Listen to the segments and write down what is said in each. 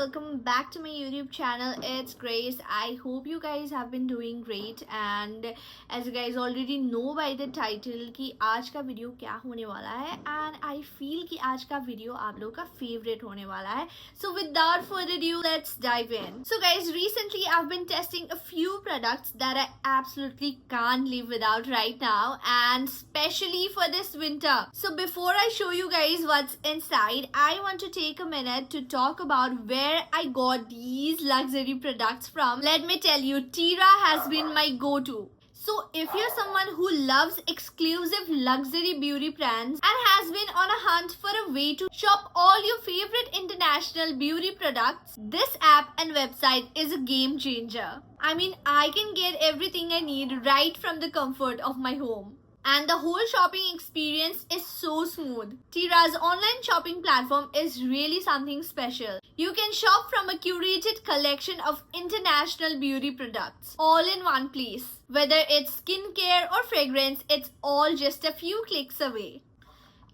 welcome back to my YouTube channel. It's Grace. I hope you guys have been doing great, and as you guys already know by the title कि आज का video क्या होने वाला है, and I feel कि आज का वीडियो आप लोगों का फेवरेट होने वाला है. So without further ado, let's dive in. So guys, recently I've been testing a few products that I absolutely can't live without right now, and especially for this winter. So before I show you guys what's inside, I want to take a minute to talk about where I got these luxury products from. Let me tell you, Tira has been my go-to. So if you're someone who loves exclusive luxury beauty brands and has been on a hunt for a way to shop all your favorite international beauty products, this app and website is a game changer. I mean, I can get everything I need right from the comfort of my home. And the whole shopping experience is so smooth. Tira's online shopping platform is really something special. You can shop from a curated collection of international beauty products all in one place. Whether it's skincare or fragrance, it's all just a few clicks away.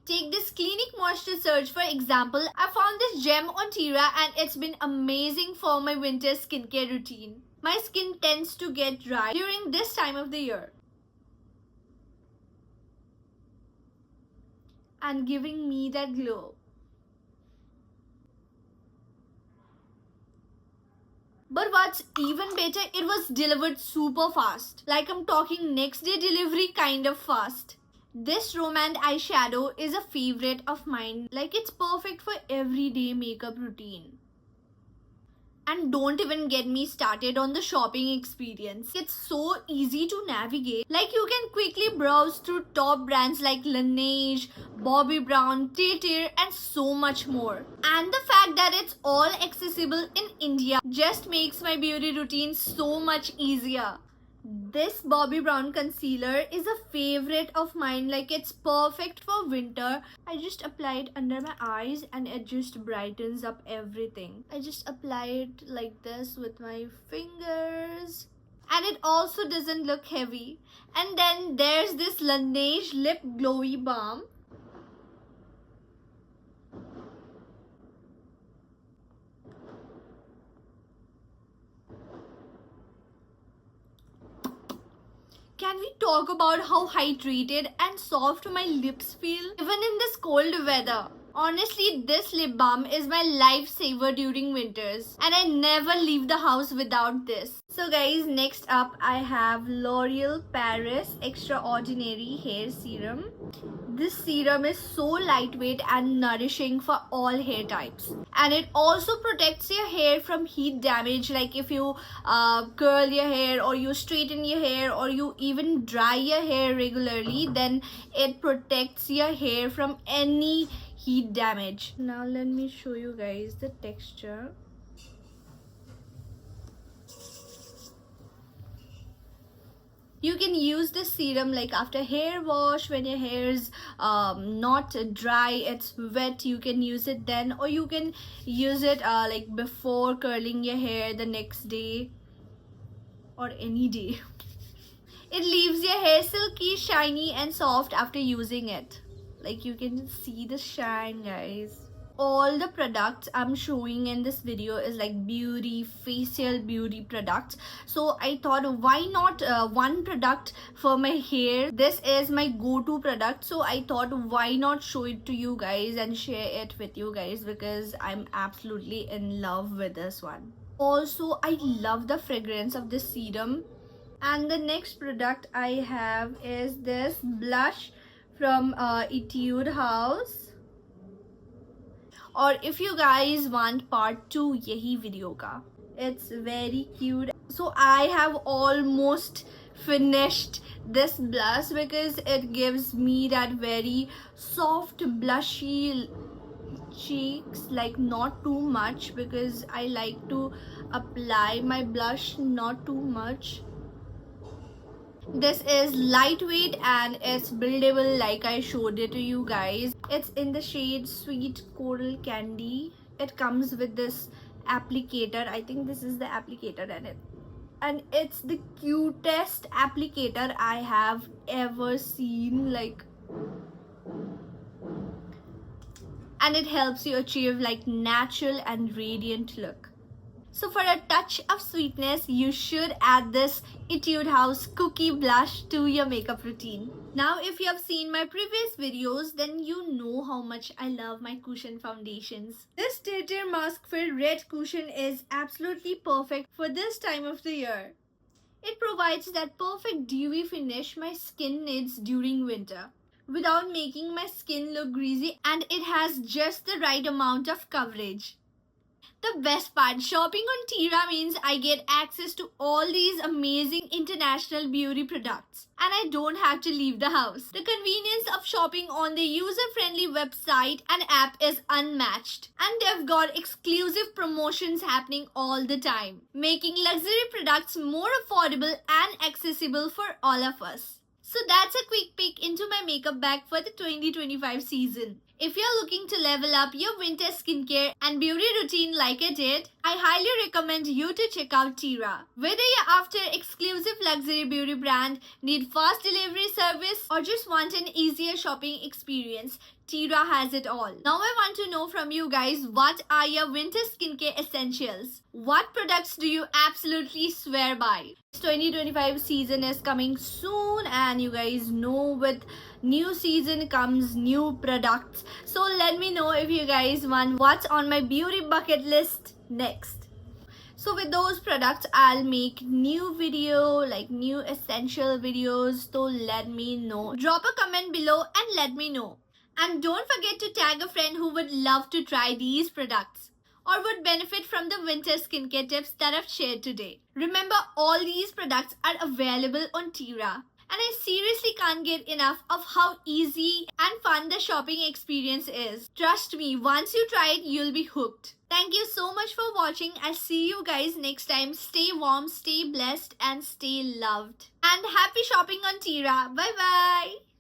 Take this Clinique Moisture Surge for example. I found this gem on Tira and it's been amazing for my winter skincare routine. My skin tends to get dry during this time of the year, and giving me that glow. But what's even better, it was delivered super fast. Like I'm talking next day delivery kind of fast. This Romand eyeshadow is a favorite of mine. Like it's perfect for everyday makeup routine. And don't even get me started on the shopping experience. It's so easy to navigate. Like you can quickly browse through top brands like Laneige, Bobbi Brown, Tete and so much more. And the fact that it's all accessible in India just makes my beauty routine so much easier. This Bobbi Brown concealer is a favorite of mine. Like it's perfect for winter. I just apply it under my eyes and it just brightens up everything. I just apply it like this with my fingers. And it also doesn't look heavy. And then there's this Laneige Lip Glowy Balm. Can we talk about how hydrated and soft my lips feel even in this cold weather? Honestly, this lip balm is my lifesaver during winters and I never leave the house without this. So guys, next up I have L'Oreal Paris Extraordinary Hair Serum. This serum is so lightweight and nourishing for all hair types. And it also protects your hair from heat damage, like if you curl your hair or you straighten your hair or you even dry your hair regularly, then it protects your hair from any heat damage. Now let me show you guys the texture. You can use this serum like after hair wash, when your hair is not dry, it's wet, you can use it then, or you can use it like before curling your hair the next day or any day. It leaves your hair silky, shiny and soft after using it. Like you can see the shine, guys. All the products I'm showing in this video is like beauty, facial beauty products. So I thought, why not one product for my hair? This is my go-to product. So I thought, why not show it to you guys and share it with you guys, because I'm absolutely in love with this one. Also, I love the fragrance of this serum. And the next product I have is this blush from Etude House. Or if you guys want part 2 yahi video ka. It's very cute. So I have almost finished this blush because it gives me that very soft blushy cheeks, like not too much, because I like to apply my blush not too much. This is lightweight and it's buildable like I showed it to you guys. It's in the shade Sweet Coral Candy. It comes with this applicator. I think this is the applicator in it. And it's the cutest applicator I have ever seen. Like, and it helps you achieve like natural and radiant look. So for a touch of sweetness, you should add this Etude House Cookie Blush to your makeup routine. Now if you have seen my previous videos, then you know how much I love my cushion foundations. This Tear Mask Fit Red Cushion is absolutely perfect for this time of the year. It provides that perfect dewy finish my skin needs during winter, without making my skin look greasy, and it has just the right amount of coverage. The best part, shopping on Tira means I get access to all these amazing international beauty products and I don't have to leave the house. The convenience of shopping on the user-friendly website and app is unmatched, and they've got exclusive promotions happening all the time, making luxury products more affordable and accessible for all of us. So that's a quick peek into my makeup bag for the 2025 season. If you're looking to level up your winter skincare and beauty routine like I did, I highly recommend you to check out Tira. Whether you're after exclusive luxury beauty brand, need fast delivery service, or just want an easier shopping experience, Tira has it all. Now I want to know from you guys, what are your winter skincare essentials? What products do you absolutely swear by? 2025 season is coming soon, and you guys know with new season comes new products. So let me know if you guys want what's on my beauty bucket list next. So with those products, I'll make new video, like new essential videos. So let me know. Drop a comment below and let me know. And don't forget to tag a friend who would love to try these products or would benefit from the winter skincare tips that I've shared today. Remember, all these products are available on Tira. And I seriously can't get enough of how easy and fun the shopping experience is. Trust me, once you try it, you'll be hooked. Thank you so much for watching. I'll see you guys next time. Stay warm, stay blessed, and stay loved. And happy shopping on Tira. Bye bye.